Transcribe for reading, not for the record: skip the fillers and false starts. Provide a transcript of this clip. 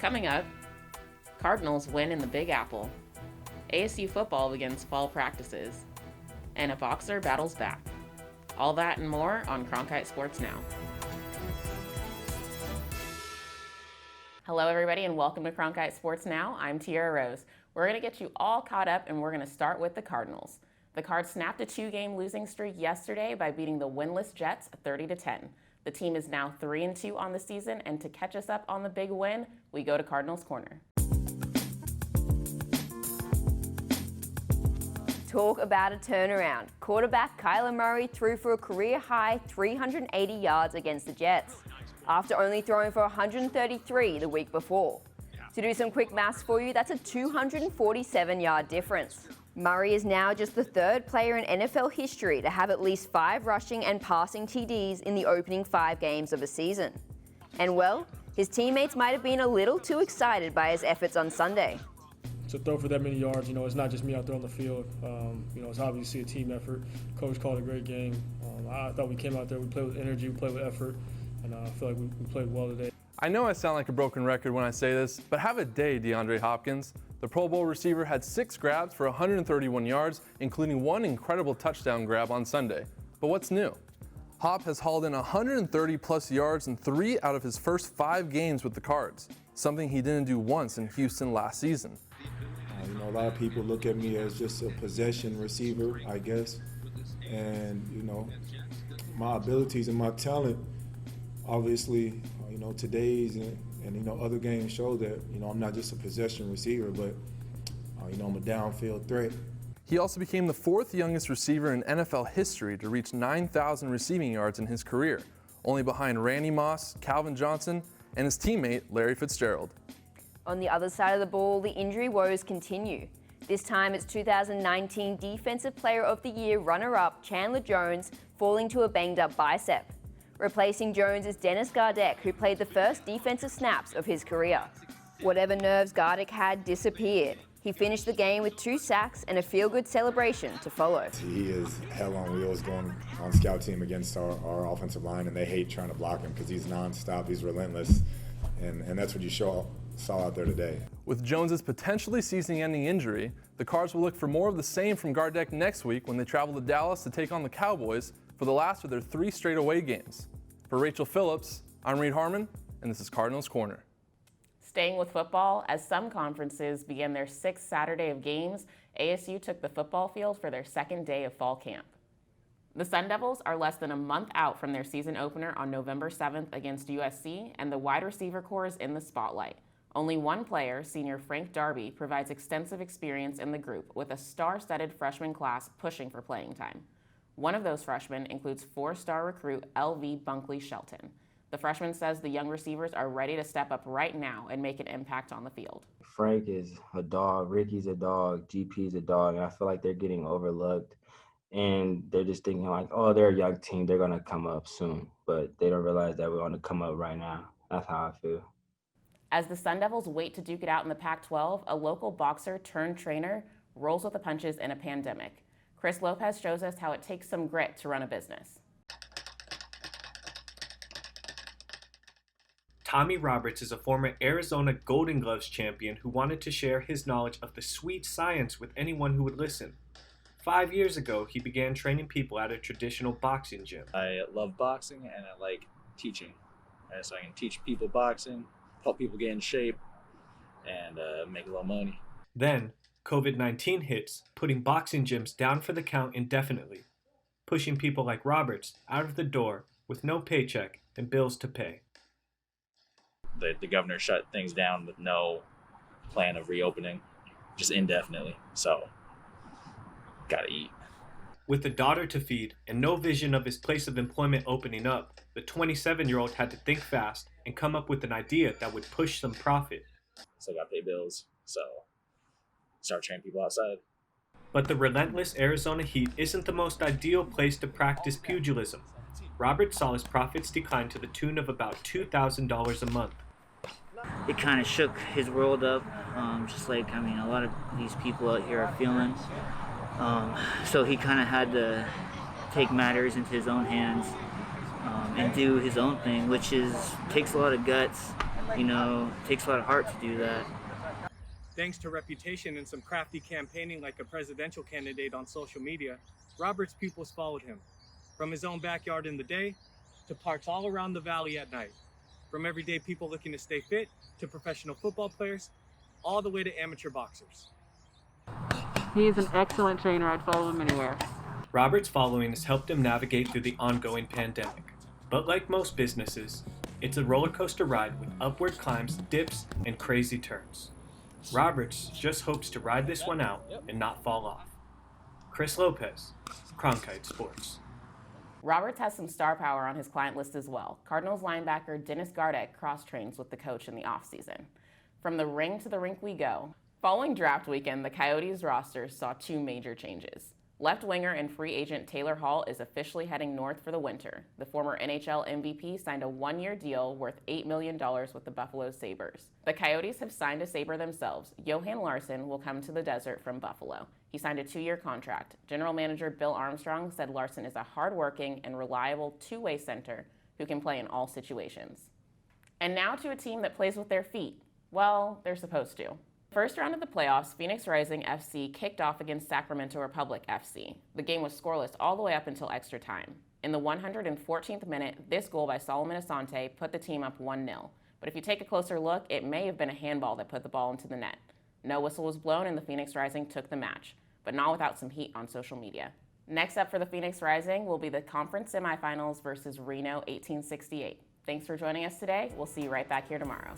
Coming up, Cardinals win in the Big Apple. ASU football begins fall practices. And a boxer battles back. All that and more on Cronkite Sports Now. Hello everybody and welcome to Cronkite Sports Now. I'm Tiara Rose. We're going to get you all caught up and we're going to start with the Cardinals. The Cards snapped a 2-game losing streak yesterday by beating the winless Jets 30-10. The team is now 3-2 on the season, and to catch us up on the big win, we go to Cardinals Corner. Talk about a turnaround. Quarterback Kyler Murray threw for a career-high 380 yards against the Jets, after only throwing for 133 the week before. To do some quick maths for you, that's a 247-yard difference. Murray is now just the third player in NFL history to have at least 5 rushing and passing TDs in the opening 5 games of a season. And well, his teammates might have been a little too excited by his efforts on Sunday. To throw for that many yards, it's not just me out there on the field. It's obviously a team effort. Coach called a great game. I thought we came out there, we played with energy, we played with effort, and I feel like we played well today. I know I sound like a broken record when I say this, but have a day, DeAndre Hopkins. The Pro Bowl receiver had 6 grabs for 131 yards, including 1 incredible touchdown grab on Sunday. But what's new? Hop has hauled in 130-plus yards in 3 out of his first 5 games with the Cards, something he didn't do once in Houston last season. A lot of people look at me as just a possession receiver, I guess. And, my abilities and my talent, obviously, today's and other games show that, I'm not just a possession receiver, but, I'm a downfield threat. He also became the 4th youngest receiver in NFL history to reach 9,000 receiving yards in his career, only behind Randy Moss, Calvin Johnson, and his teammate Larry Fitzgerald. On the other side of the ball, the injury woes continue. This time it's 2019 Defensive Player of the Year runner-up Chandler Jones falling to a banged-up bicep. Replacing Jones is Dennis Gardeck, who played the first defensive snaps of his career. Whatever nerves Gardeck had disappeared. He finished the game with 2 sacks and a feel-good celebration to follow. He is hell on wheels going on scout team against our offensive line, and they hate trying to block him because he's nonstop, he's relentless, and that's what you saw out there today. With Jones's potentially season-ending injury, the Cards will look for more of the same from Gardeck next week when they travel to Dallas to take on the Cowboys for the last of their 3 straight away games. For Rachel Phillips, I'm Reed Harmon, and this is Cardinals Corner. Staying with football, as some conferences begin their 6th Saturday of games, ASU took the football field for their 2nd day of fall camp. The Sun Devils are less than a month out from their season opener on November 7th against USC, and the wide receiver corps is in the spotlight. Only one player, senior Frank Darby, provides extensive experience in the group, with a star-studded freshman class pushing for playing time. One of those freshmen includes 4-star recruit L.V. Bunkley Shelton. The freshman says the young receivers are ready to step up right now and make an impact on the field. Frank is a dog, Ricky's a dog, GP's a dog, and I feel like they're getting overlooked. And they're just thinking like, oh, they're a young team, they're going to come up soon. But they don't realize that we're going to come up right now. That's how I feel. As the Sun Devils wait to duke it out in the Pac-12, a local boxer turned trainer rolls with the punches in a pandemic. Chris Lopez shows us how it takes some grit to run a business. Tommy Roberts is a former Arizona Golden Gloves champion who wanted to share his knowledge of the sweet science with anyone who would listen. 5 years ago, he began training people at a traditional boxing gym. I love boxing and I like teaching. So I can teach people boxing, help people get in shape, and make a little money. Then, COVID-19 hits, putting boxing gyms down for the count indefinitely, pushing people like Roberts out of the door with no paycheck and bills to pay. The governor shut things down with no plan of reopening, just indefinitely. So, gotta eat. With a daughter to feed and no vision of his place of employment opening up, the 27-year-old had to think fast and come up with an idea that would push some profit. So I gotta pay bills, so start training people outside. But the relentless Arizona heat isn't the most ideal place to practice pugilism. Robert saw his profits decline to the tune of about $2,000 a month. It kind of shook his world up, just like, a lot of these people out here are feeling. So he kind of had to take matters into his own hands and do his own thing, which takes a lot of guts You know, it takes a lot of heart to do that. Thanks to reputation and some crafty campaigning like a presidential candidate on social media, Robert's pupils followed him. From his own backyard in the day, to parks all around the valley at night. From everyday people looking to stay fit, to professional football players, all the way to amateur boxers. He is an excellent trainer. I'd follow him anywhere. Robert's following has helped him navigate through the ongoing pandemic. But like most businesses, it's a roller coaster ride with upward climbs, dips, and crazy turns. Roberts just hopes to ride this one out and not fall off. Chris Lopez, Cronkite Sports. Roberts has some star power on his client list as well. Cardinals linebacker Dennis Gardeck cross-trains with the coach in the offseason. From the ring to the rink we go. Following draft weekend, the Coyotes roster saw two major changes. Left winger and free agent Taylor Hall is officially heading north for the winter. The former NHL MVP signed a one-year deal worth $8 million with the Buffalo Sabres. The Coyotes have signed a Sabre themselves. Johan Larsson will come to the desert from Buffalo. He signed a 2-year contract. General manager Bill Armstrong said Larsson is a hard-working and reliable two-way center who can play in all situations. And now to a team that plays with their feet. Well, they're supposed to. First round of the playoffs, Phoenix Rising FC kicked off against Sacramento Republic FC. The game was scoreless all the way up until extra time. In the 114th minute, this goal by Solomon Asante put the team up 1-0. But if you take a closer look, it may have been a handball that put the ball into the net. No whistle was blown and the Phoenix Rising took the match, but not without some heat on social media. Next up for the Phoenix Rising will be the conference semifinals versus Reno 1868. Thanks for joining us today. We'll see you right back here tomorrow.